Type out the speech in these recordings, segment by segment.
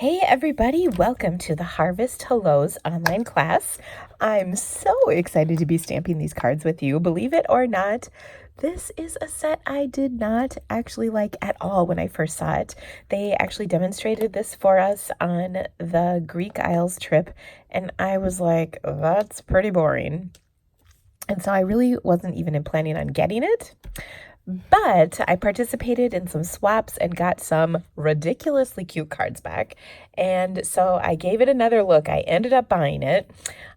Hey everybody, welcome to the Harvest Hellos online class. I'm so excited to be stamping these cards with you. Believe it or not, this is a set I did not actually like at all when I first saw it. They actually demonstrated this for us on the Greek Isles trip, and I was like, that's pretty boring. And so I really wasn't even planning on getting it. But I participated in some swaps and got some ridiculously cute cards back. And so I gave it another look. I ended up buying it.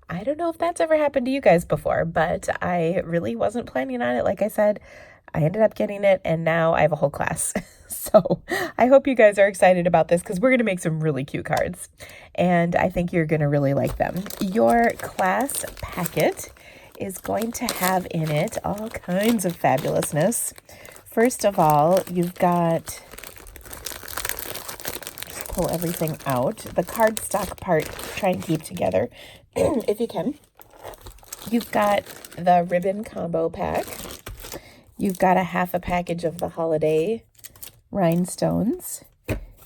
I don't know if that's ever happened to you guys before, but I really wasn't planning on it. Like I said, I ended up getting it, and now I have a whole class. So I hope you guys are excited about this because we're going to make some really cute cards. And I think you're going to really like them. Your class packet is going to have in it all kinds of fabulousness. First of all, you've got, just pull everything out, the cardstock part, try and keep together if you can. You've got the ribbon combo pack. You've got a half a package of the holiday rhinestones.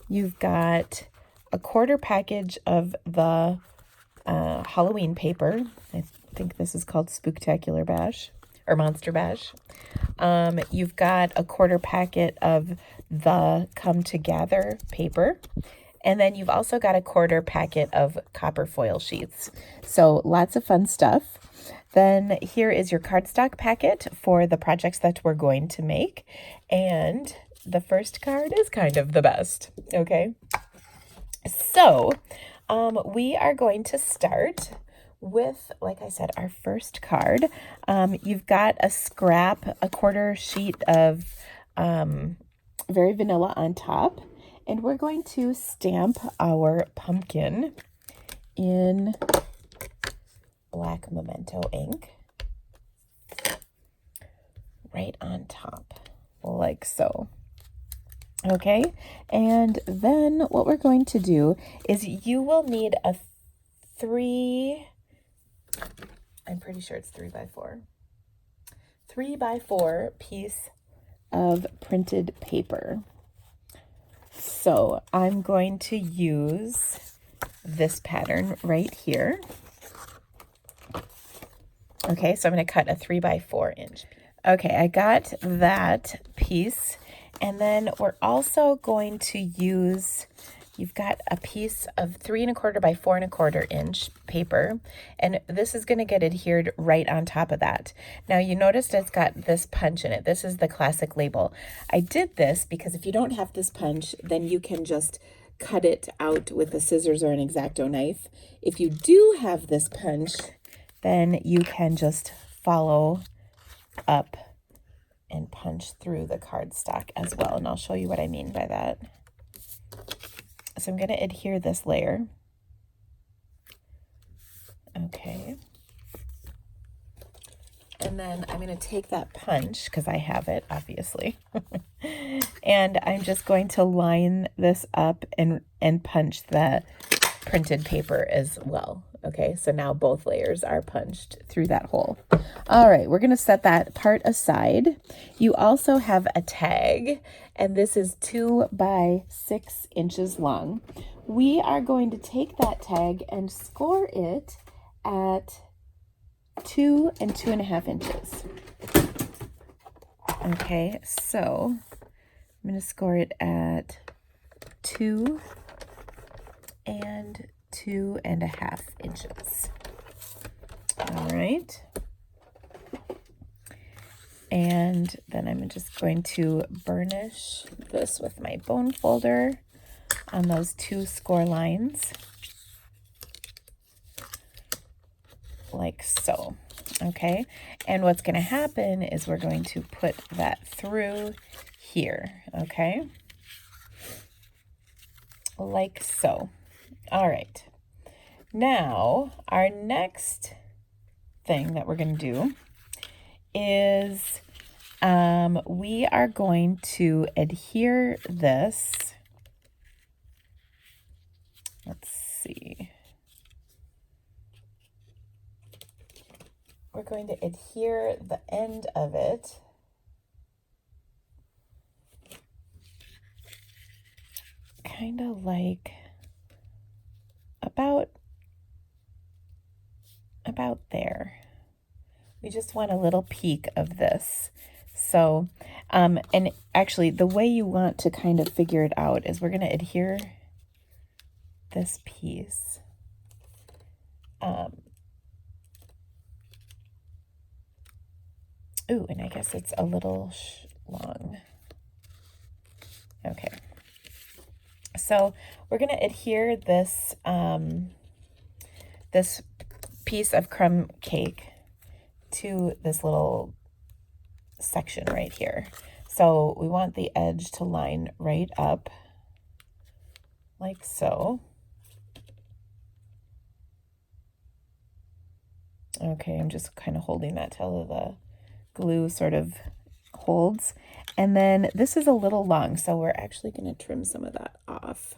You've got a quarter package of the Halloween paper. I think this is called Spooktacular Bash or Monster Bash. You've got a quarter packet of the Come Together paper. And then you've also got a quarter packet of copper foil sheets. So lots of fun stuff. Then here is your cardstock packet for the projects that we're going to make. And the first card is kind of the best, okay? So we are going to start with, like I said, our first card. You've got a scrap, a quarter sheet of very vanilla on top, and we're going to stamp our pumpkin in black Memento ink right on top, like so. Okay, and then what we're going to do is you will need a I'm pretty sure it's 3x4. 3x4 piece of printed paper. So I'm going to use this pattern right here. Okay, so I'm going to cut a 3x4 inch. Okay, I got that piece. And then we're also going to use, you've got a piece of 3 1/4 by 4 1/4 inch paper, and this is going to get adhered right on top of that. Now you noticed it's got this punch in it. This is the classic label. I did this because if you don't have this punch, then you can just cut it out with a scissors or an X-Acto knife. If you do have this punch, then you can just follow up and punch through the cardstock as well. And I'll show you what I mean by that. So I'm going to adhere this layer. Okay. And then I'm going to take that punch, because I have it, obviously. And I'm just going to line this up and punch the printed paper as well. Okay, so now both layers are punched through that hole. All right, we're going to set that part aside. You also have a tag, and this is 2 by 6 inches long. We are going to take that tag and score it at 2 and 2.5 inches. Okay, so I'm going to score it at 2 and 2.5 inches. All right. And then I'm just going to burnish this with my bone folder on those 2 score lines, like so. Okay, and what's going to happen is we're going to put that through here, okay, like so. All right, now our next thing that we're going to do is we are going to adhere this. Let's see. We're going to adhere the end of it kind of like about there. We just want a little peek of this. So, and actually the way you want to kind of figure it out is we're going to adhere this piece. Ooh, and I guess it's a little long. Okay. So we're going to adhere this, this piece of crumb cake to this little section right here. So we want the edge to line right up like so. Okay, I'm just kind of holding that till the glue sort of holds. And then this is a little long, so we're actually going to trim some of that off.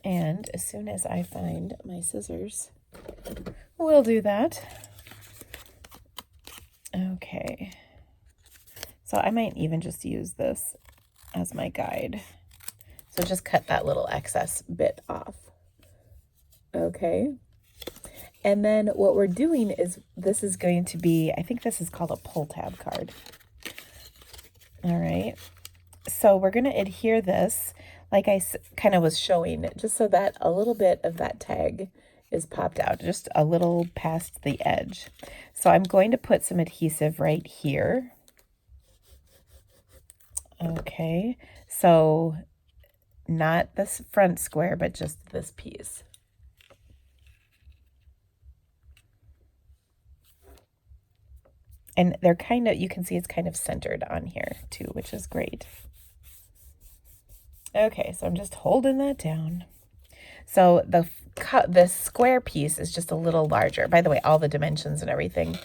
And as soon as I find my scissors, we'll do that. Okay. So I might even just use this as my guide. So just cut that little excess bit off. Okay. And then what we're doing is, this is going to be, I think this is called a pull tab card. All right. So we're going to adhere this, like I kind of was showing, just so that a little bit of that tag is popped out, just a little past the edge. So I'm going to put some adhesive right here. Okay. So not this front square, but just this piece. And they're kind of, you can see it's kind of centered on here too, which is great. Okay, so I'm just holding that down. So the square piece is just a little larger. By the way, all the dimensions and everything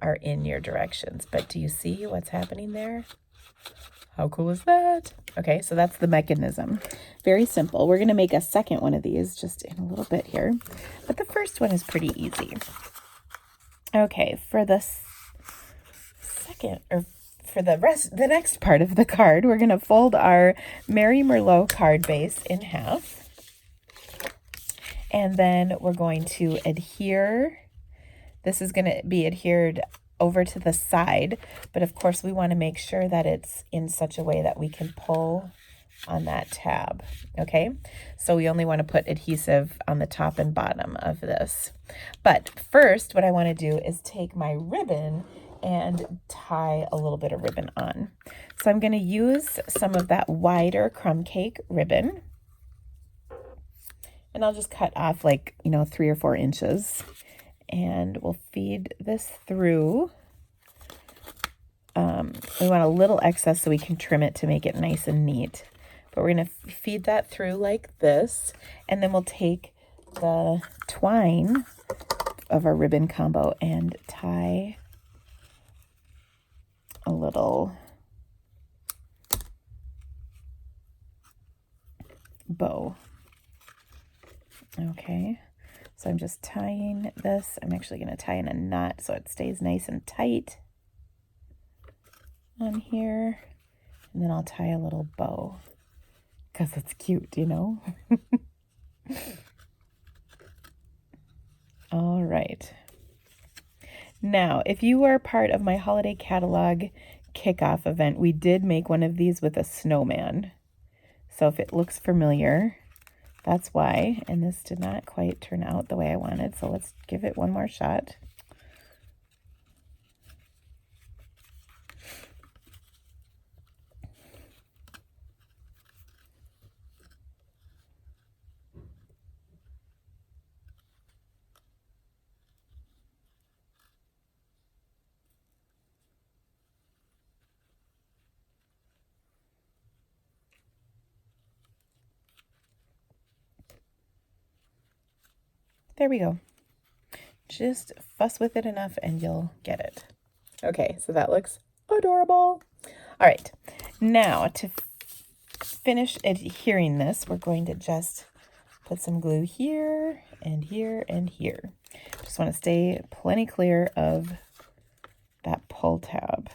are in your directions. But do you see what's happening there? How cool is that? Okay, so that's the mechanism. Very simple. We're going to make a second one of these just in a little bit here. But the first one is pretty easy. Okay, for the the next part of the card, we're going to fold our Merry Merlot card base in half. And then we're going to adhere. This is going to be adhered over to the side, but of course we want to make sure that it's in such a way that we can pull on that tab. Okay, so we only want to put adhesive on the top and bottom of this. But first, what I want to do is take my ribbon and tie a little bit of ribbon on. So I'm going to use some of that wider crumb cake ribbon, and I'll just cut off like, 3 or 4 inches, and we'll feed this through. We want a little excess so we can trim it to make it nice and neat, but we're going to feed that through like this, and then we'll take the twine of our ribbon combo and tie a little bow. Okay, so I'm just tying this. I'm actually going to tie in a knot so it stays nice and tight on here, and then I'll tie a little bow because it's cute, All right. Now, if you are part of my holiday catalog kickoff event, we did make one of these with a snowman. So if it looks familiar, that's why. And this did not quite turn out the way I wanted. So let's give it one more shot. There we go. Just fuss with it enough and you'll get it. Okay, so that looks adorable. All right, now to finish adhering this, we're going to just put some glue here and here and here. Just want to stay plenty clear of that pull tab.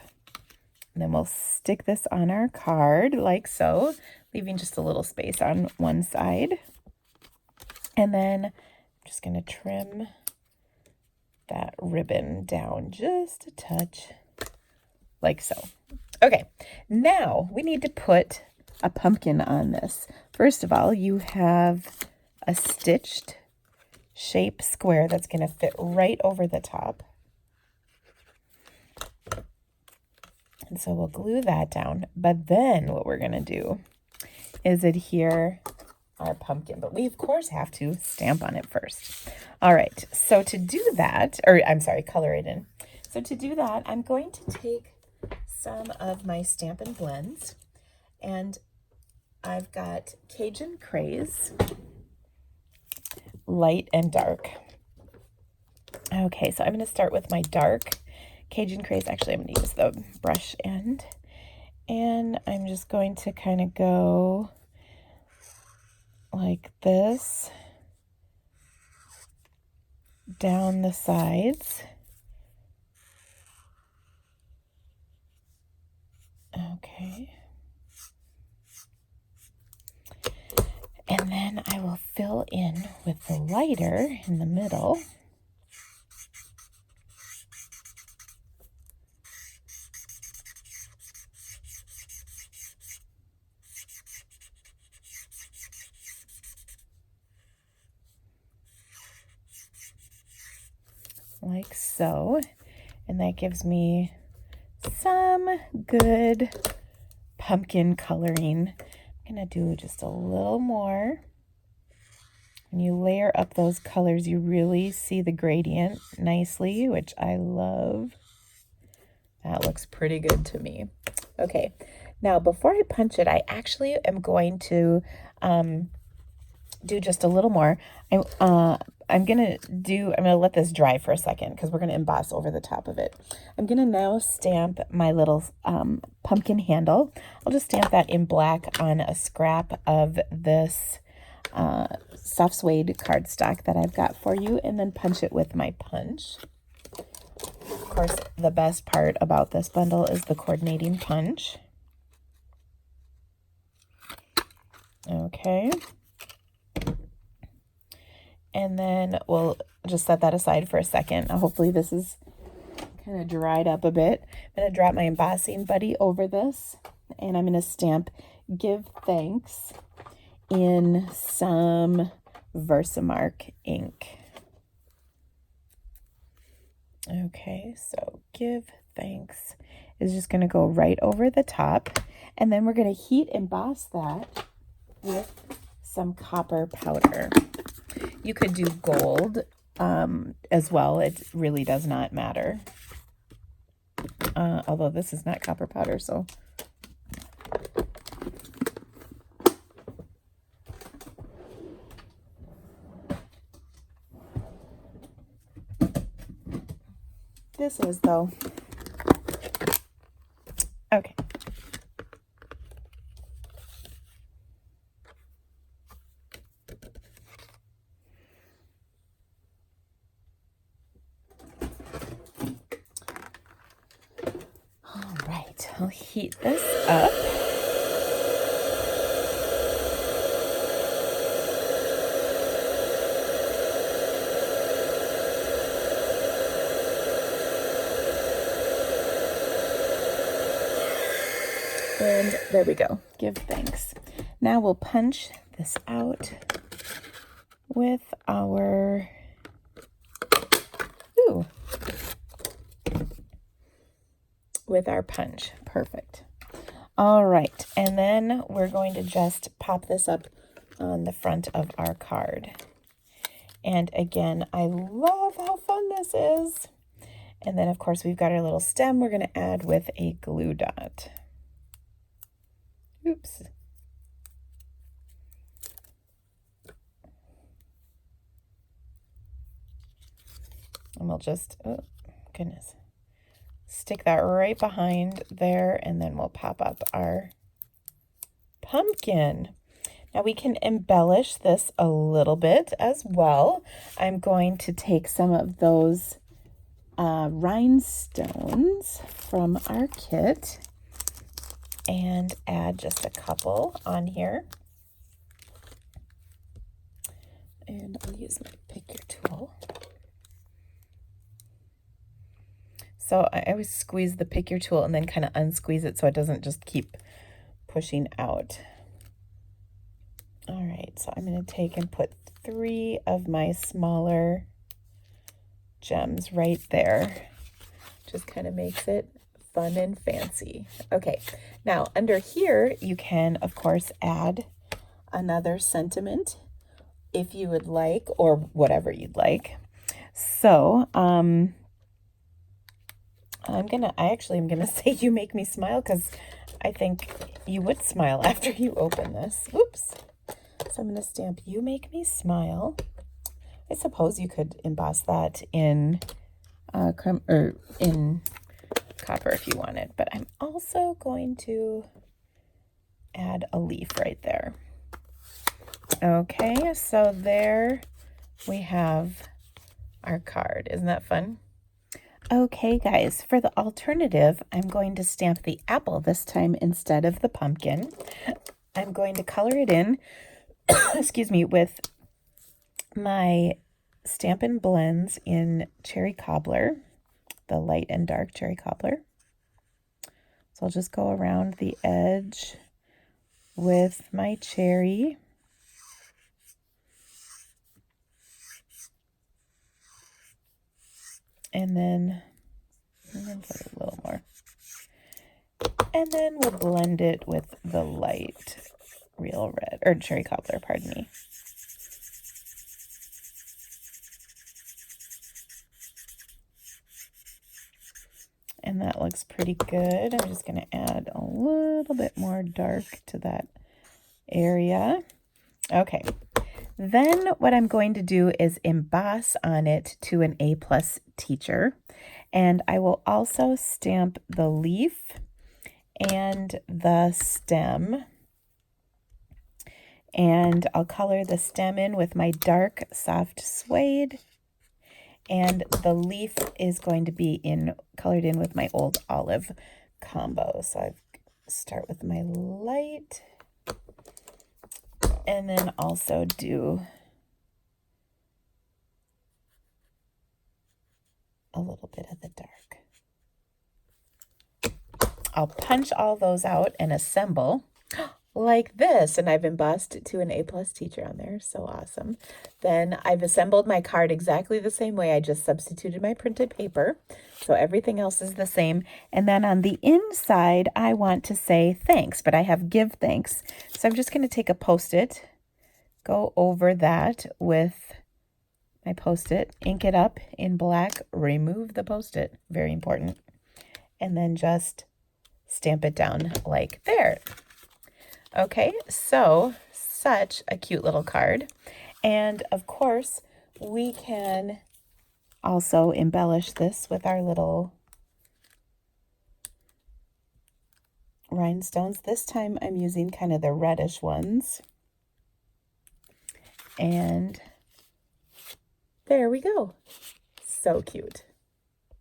And then we'll stick this on our card like so, leaving just a little space on one side. And then I'm just going to trim that ribbon down just a touch, like so. Okay, now we need to put a pumpkin on this. First of all, you have a stitched shape square that's going to fit right over the top. And so we'll glue that down. But then what we're going to do is adhere our pumpkin. But we, of course, have to stamp on it first. All right, so to do that, or I'm sorry, color it in. So to do that, I'm going to take some of my Stampin' Blends, and I've got Cajun Craze, light and dark. Okay, so I'm going to start with my dark Cajun Craze. Actually, I'm going to use the brush end, and I'm just going to kind of go like this down the sides. Okay. And then I will fill in with the lighter in the middle. Like so. And that gives me some good pumpkin coloring. I'm going to do just a little more. When you layer up those colors, you really see the gradient nicely, which I love. That looks pretty good to me. Okay, now before I punch it, I actually am going to do just a little more. I'm gonna let this dry for a second because we're gonna emboss over the top of it. I'm gonna now stamp my little pumpkin handle. I'll just stamp that in black on a scrap of this soft suede cardstock that I've got for you, and then punch it with my punch. Of course, the best part about this bundle is the coordinating punch. Okay. And then we'll just set that aside for a second. Hopefully this is kind of dried up a bit. I'm going to drop my embossing buddy over this, and I'm going to stamp Give Thanks in some Versamark ink. Okay, so Give Thanks is just going to go right over the top, and then we're going to heat emboss that with some copper powder. You could do gold as well. It really does not matter. Although this is not copper powder, so. This is, though. Okay. All right, I'll heat this up. And there we go. Give Thanks. Now we'll punch this out with our punch. Perfect. All right, and then we're going to just pop this up on the front of our card. And again, I love how fun this is. And then, of course, we've got our little stem we're going to add with a glue dot. Oops. And we'll just, oh, goodness, stick that right behind there, and then we'll pop up our pumpkin. Now we can embellish this a little bit as well. I'm going to take some of those rhinestones from our kit and add just a couple on here. And I'll use my pick your tool. So I always squeeze the pick your tool and then kind of unsqueeze it so it doesn't just keep pushing out. All right, so I'm going to take and put 3 of my smaller gems right there. Just kind of makes it fun and fancy. Okay, now under here you can of course add another sentiment if you would like, or whatever you'd like. So I actually am gonna say you make me smile, because I think you would smile after you open this. Oops. So I'm gonna stamp you make me smile. I suppose you could emboss that in in copper if you wanted, but I'm also going to add a leaf right there. Okay, so there we have our card. Isn't that fun? Okay, guys, for the alternative, I'm going to stamp the apple this time instead of the pumpkin. I'm going to color it in, excuse me, with my Stampin' Blends in Cherry Cobbler, the light and dark Cherry Cobbler. So I'll just go around the edge with my cherry. And then put a little more. And then we'll blend it with the light real red, or Cherry Cobbler, pardon me. And that looks pretty good. I'm just going to add a little bit more dark to that area. Okay. Then what I'm going to do is emboss on it to an A+ teacher. And I will also stamp the leaf and the stem. And I'll color the stem in with my dark soft suede. And the leaf is going to be colored in with my Old Olive combo. So I start with my light. And then also do a little bit of the dark. I'll punch all those out and assemble like this, and I've embossed it to an A+ teacher on there. So awesome. Then I've assembled my card exactly the same way. I just substituted my printed paper, so everything else is the same. And then on the inside, I want to say thanks, but I have give thanks. So I'm just going to take a Post-it, go over that with my Post-it, ink it up in black, remove the Post-it, very important, and then just stamp it down like there. Okay, so such a cute little card. And of course, we can also embellish this with our little rhinestones. This time I'm using kind of the reddish ones. And there we go. So cute.